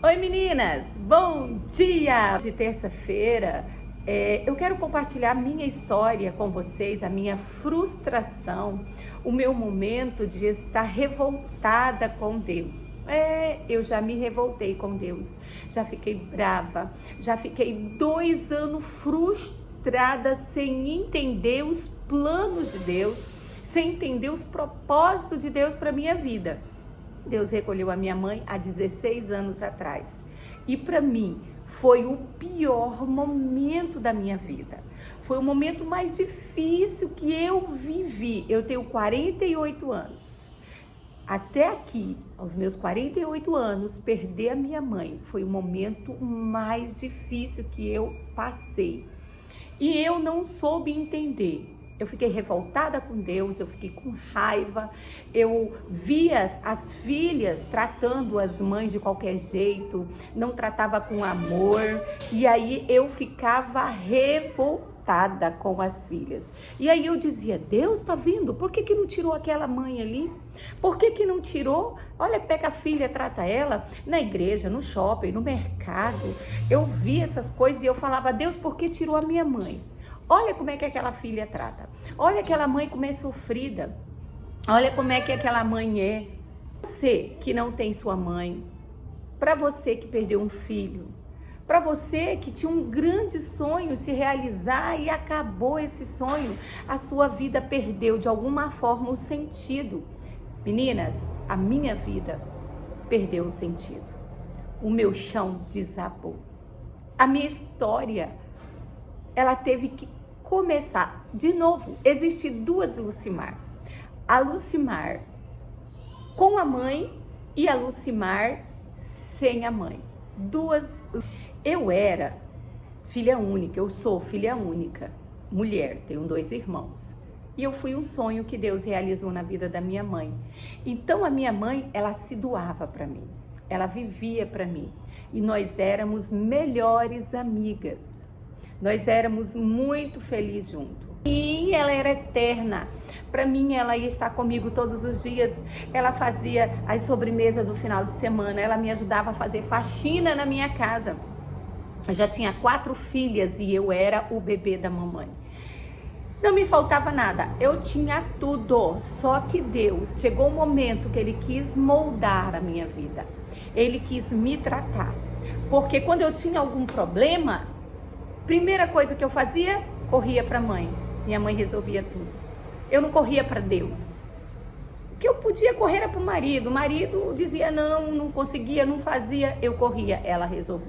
Oi meninas, bom dia! De terça-feira eu quero compartilhar a minha história com vocês, a minha frustração, o meu momento de estar revoltada com Deus. Eu já me revoltei com Deus, já fiquei brava, já fiquei 2 anos frustrada sem entender os planos de Deus, sem entender os propósitos de Deus para minha vida. Deus recolheu a minha mãe há 16 anos atrás. E para mim foi o pior momento da minha vida. Foi o momento mais difícil que eu vivi. Eu tenho 48 anos. Até aqui, aos meus 48 anos, perder a minha mãe foi o momento mais difícil que eu passei. E eu não soube entender. Eu fiquei revoltada com Deus, eu fiquei com raiva, eu via as filhas tratando as mães de qualquer jeito, não tratava com amor, e aí eu ficava revoltada com as filhas. E aí eu dizia, Deus tá vindo, por que não tirou aquela mãe ali? Por que não tirou? Olha, pega a filha, trata ela na igreja, no shopping, no mercado. Eu via essas coisas e eu falava, Deus, por que tirou a minha mãe? Olha como é que aquela filha trata. Olha aquela mãe como é sofrida. Olha como é que aquela mãe é. Você que não tem sua mãe, para você que perdeu um filho, para você que tinha um grande sonho se realizar e acabou esse sonho, a sua vida perdeu de alguma forma o sentido. Meninas, a minha vida perdeu o sentido. O meu chão desabou. A minha história, ela teve que começar de novo. Existem 2 Lucimar. A Lucimar com a mãe e a Lucimar sem a mãe. 2. Eu era filha única, eu sou filha única, mulher, tenho 2 irmãos. E eu fui um sonho que Deus realizou na vida da minha mãe. Então a minha mãe, ela se doava para mim. Ela vivia para mim. E nós éramos melhores amigas. Nós éramos muito felizes juntos. E ela era eterna. Para mim, ela ia estar comigo todos os dias. Ela fazia as sobremesas do final de semana. Ela me ajudava a fazer faxina na minha casa. Eu já tinha 4 filhas e eu era o bebê da mamãe. Não me faltava nada. Eu tinha tudo. Só que Deus, chegou um momento que Ele quis moldar a minha vida. Ele quis me tratar. Porque quando eu tinha algum problema, primeira coisa que eu fazia, corria para a mãe. Minha mãe resolvia tudo. Eu não corria para Deus. O que eu podia correr era para o marido. O marido dizia não, não conseguia, não fazia. Eu corria, ela resolvia.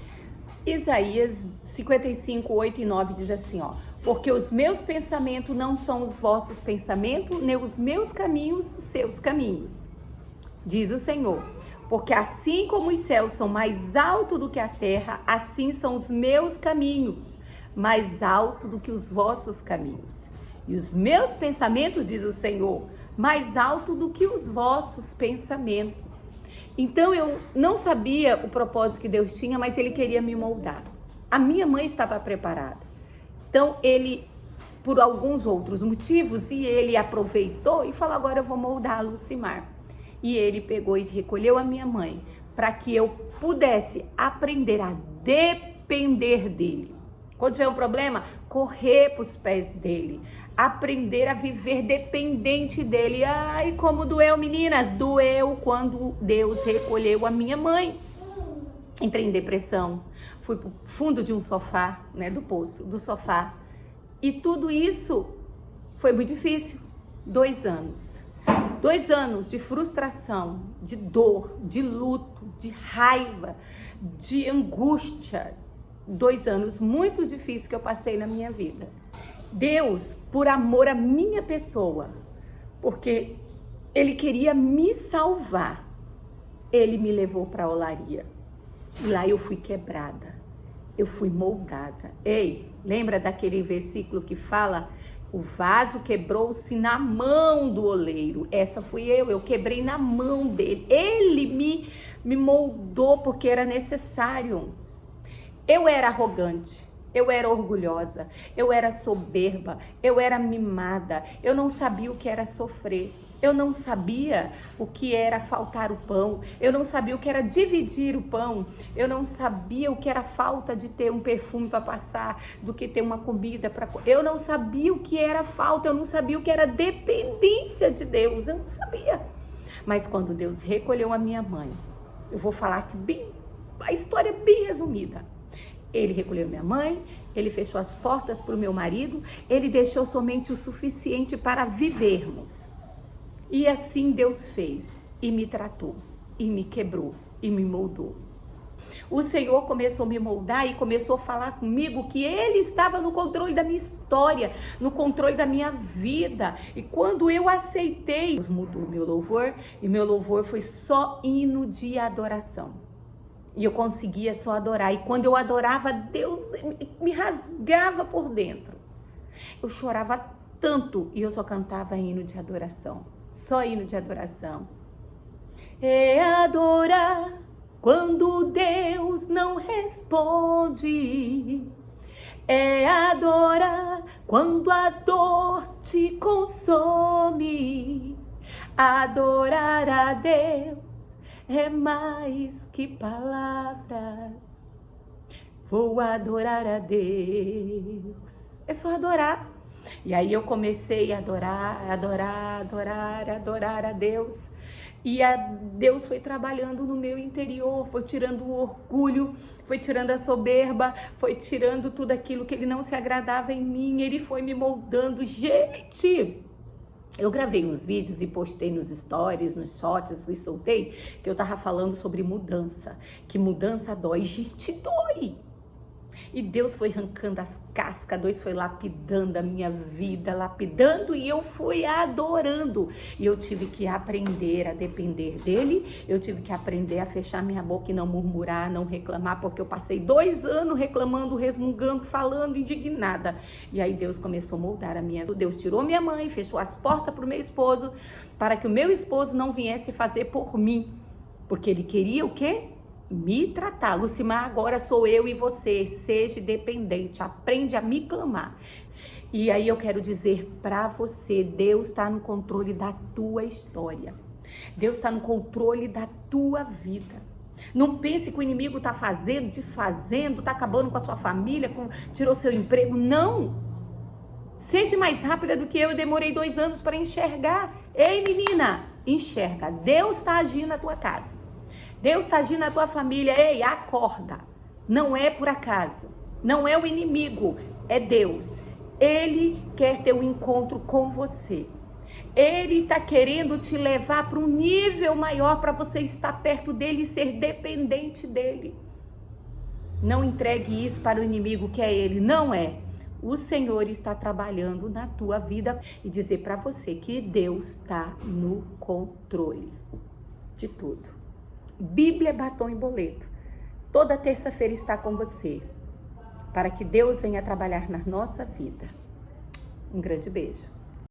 Isaías 55, 8 e 9 diz assim, ó. Porque os meus pensamentos não são os vossos pensamentos, nem os meus caminhos, os seus caminhos. Diz o Senhor. Porque assim como os céus são mais altos do que a terra, assim são os meus caminhos, mais alto do que os vossos caminhos. E os meus pensamentos, diz o Senhor, mais alto do que os vossos pensamentos. Então eu não sabia o propósito que Deus tinha, mas Ele queria me moldar. A minha mãe estava preparada. Então Ele, por alguns outros motivos, e Ele aproveitou e falou, agora eu vou moldar a Lucimar. E Ele pegou e recolheu a minha mãe para que eu pudesse aprender a depender dEle. Quando tiver um problema, correr para os pés dele. Aprender a viver dependente dele. Ai, como doeu, meninas. Doeu quando Deus recolheu a minha mãe. Entrei em depressão. Fui para o fundo de um sofá, né, do poço, do sofá. E tudo isso foi muito difícil. 2 anos. 2 anos de frustração, de dor, de luto, de raiva, de angústia. 2 anos muito difíceis que eu passei na minha vida. Deus, por amor à minha pessoa, porque Ele queria me salvar, Ele me levou para a olaria. E lá eu fui quebrada, eu fui moldada. Ei, lembra daquele versículo que fala, o vaso quebrou-se na mão do oleiro? Essa fui eu quebrei na mão dele. Ele me moldou porque era necessário. Eu era arrogante, Eu era orgulhosa, eu era soberba, eu era mimada, eu não sabia o que era sofrer. Eu não sabia o que era faltar o pão, eu não sabia o que era dividir o pão, eu não sabia o que era falta de ter um perfume para passar, do que ter uma comida para... Eu não sabia o que era falta, eu não sabia o que era dependência de Deus, eu não sabia. Mas quando Deus recolheu a minha mãe, eu vou falar aqui a história bem resumida. Ele recolheu minha mãe, ele fechou as portas para o meu marido, ele deixou somente o suficiente para vivermos. E assim Deus fez, e me tratou, e me quebrou, e me moldou. O Senhor começou a me moldar e começou a falar comigo que Ele estava no controle da minha história, no controle da minha vida. E quando eu aceitei, Deus mudou meu louvor, e meu louvor foi só hino de adoração. E eu conseguia só adorar, e quando eu adorava, Deus me rasgava por dentro. Eu chorava tanto, e eu só cantava hino de adoração. Só hino de adoração. É adorar quando Deus não responde. É adorar quando a dor te consome. Adorar a Deus é mais que palavras. Vou adorar a Deus. É só adorar. E aí eu comecei a adorar a Deus. E Deus foi trabalhando no meu interior, foi tirando o orgulho, foi tirando a soberba, foi tirando tudo aquilo que Ele não se agradava em mim. Ele foi me moldando. Gente, eu gravei uns vídeos e postei nos stories, nos shorts e soltei, que eu tava falando sobre mudança, que mudança dói. Gente, dói. E Deus foi arrancando as cascas, Deus foi lapidando a minha vida, lapidando, e eu fui adorando. E eu tive que aprender a depender dele, eu tive que aprender a fechar minha boca e não murmurar, não reclamar, porque eu passei 2 anos reclamando, resmungando, falando, indignada. E aí Deus começou a moldar a minha vida. Deus tirou minha mãe, fechou as portas para o meu esposo, para que o meu esposo não viesse fazer por mim, porque ele queria o quê? Me tratar. Lucimar, agora sou eu e você. Seja dependente, aprende a me clamar. E aí eu quero dizer para você, Deus está no controle da tua história. Deus está no controle da tua vida. Não pense que o inimigo está fazendo, desfazendo, está acabando com a sua família, tirou seu emprego. Não! Seja mais rápida do que eu demorei 2 anos para enxergar. Ei, menina, enxerga. Deus está agindo na tua casa. Deus está agindo na tua família. Ei, acorda. Não é por acaso. Não é o inimigo. É Deus. Ele quer ter um encontro com você. Ele está querendo te levar para um nível maior para você estar perto dele e ser dependente dele. Não entregue isso para o inimigo que é ele. Não é. O Senhor está trabalhando na tua vida e dizer para você que Deus está no controle de tudo. Bíblia, batom e boleto. Toda terça-feira está com você, para que Deus venha trabalhar na nossa vida. Um grande beijo.